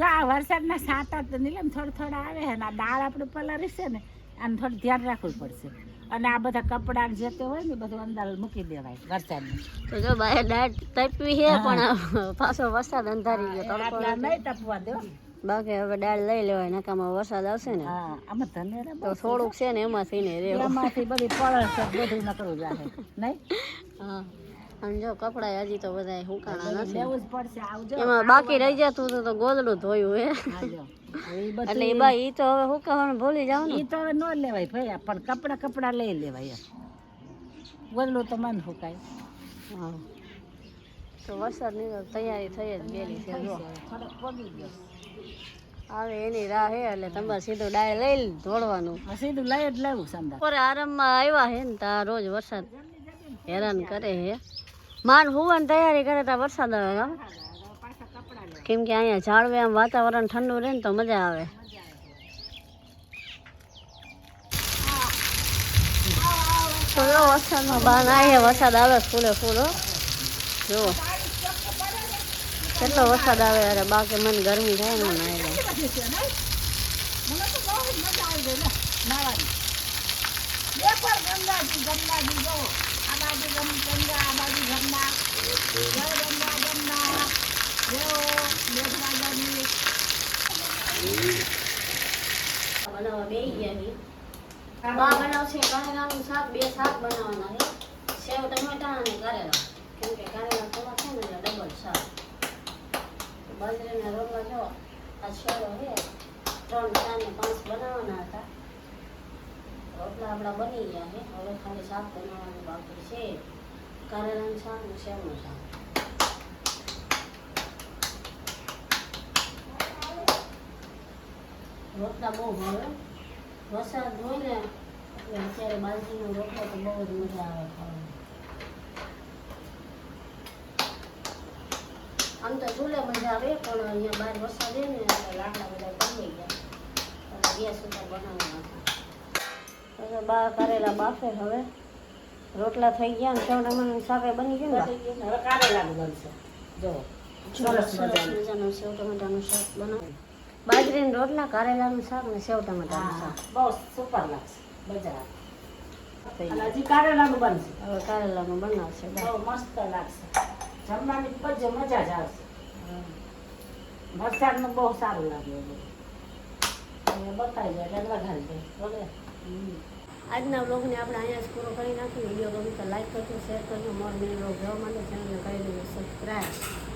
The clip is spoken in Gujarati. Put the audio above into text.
આ વરસાદના સાંટા તો નીલમ થોડા આવે છે ને આ દાળ આપણે પલારી છે ને આને થોડું ધ્યાન રાખવું પડશે અને આ બધા કપડાં જે તે હોય ને બધું અંદર મૂકી દેવાય વરસાદનું. તો જો બહાર દાળ તપવી છે પણ પાછો વરસાદ અંધારી ગયો આટલા નહીં તપવા દો. બાકી હવે દાળ લઈ લેવાય નકામાં વરસાદ આવશે ને હા આમાં ધનેરા તો થોડુંક છે ને એમાંથી ને રે એમાંથી બધી પડે છે બધું નકરું જાહે નહીં. હા અને જો કપડા હજી તો બધા હુકાણા નથી લેવું જ પડશે. આવજો એમાં બાકી રહી જતું તો ગોદડું ધોયું હે આવજો. એ એટલે એ બા ઈ તો હવે હુકાવાનું ભૂલી જાવ ને ઈ તો હવે ન લેવાય ભાઈ પણ કપડા લઈ લેવાય ગોદડું તો મન હુકાય. હા તો વરસાદની તો તૈયારી થઈ જ ગયેલી છે જો થોડોક પગી ગયો આવે એની રાહ હે એટલે તમારે સીધું ડાય લઈ દોડવાનું સીધું લઈ જ લેવું સંદા. બપોરે આરામમાં આવ્યા હે ને તા રોજ વરસાદ હેરાન કરે હે માન હોવાની તૈયારી કરે તા વરસાદ આવે હા કેમ કે અહીંયા ઝાડવે આમ વાતાવરણ ઠંડુ રહે ને તો મજા આવે. તો જો વરસાદમાં બહાર આવીએ વરસાદ આવે ફૂલે ફૂલ જુઓ કેટલો વરસાદ આવે અરે બાકી મને ગરમી થાય ને નાઈ લે. બનાવવા બેસી ગયા બા બનાવશે કારેલાનું શાક બે શાક બનાવવાના છે સેવ ટમેટા અને કારેલા કેમ કે કારેલા થોડા છે ને એટલે ડબલ શાક. બાજરાના રોટલા જો આ શેરો છે 3, 4 ને 5 બનાવવાના હતા રોટલા આપણા બની ગયા છે હવે ખાલી શાક બનાવવાનું બાકી છે કારેલાનું શાક ને સેવનું શાક. રોટલા બહુ ભાવે વરસાદ હોય ને એટલે અત્યારે બાજરીનો રોટલો તો બહુ જ મજા આવે ખાવાની. આમ તો ચૂલે મજા આવે પણ અહીંયા બહાર વરસાદ છે ને એટલે લાકડા બધા બની ગયા એટલે ગેસ ઉપર બનાવવાના હતા. બા કારેલા બાફે હવે રોટલા થઈ ગયા ને સેવ ટમાટાનું શાક બની ગયું ને હવે કારેલાનું બનશે જો સરસ મજાનું સેવ ટમાટાનું શાક બનાવે બાજરીના રોટલા કારેલાનું શાક ને સેવ ટમાટાનું શાક બહુ સુપર લાગશે બજાર. હજી કારેલાનું બનશે હવે કારેલાનું બનાવશે બહુ મસ્ત લાગશે જમવાની પછી મજા જ આવશે. વરસાદનું બહુ સારું લાગે બતાવી જાય એટલે વઘારી જાય વગેરે. આજના બ્લોગને આપણે અહીંયા જ પૂરો કરી નાખીએ. વિડીયો ગમે તો લાઈક કરજો શેર કરજો મોર મિની બ્લોગ જોવા માટે ચેનલને કરી દેજો સબસ્ક્રાઈબ.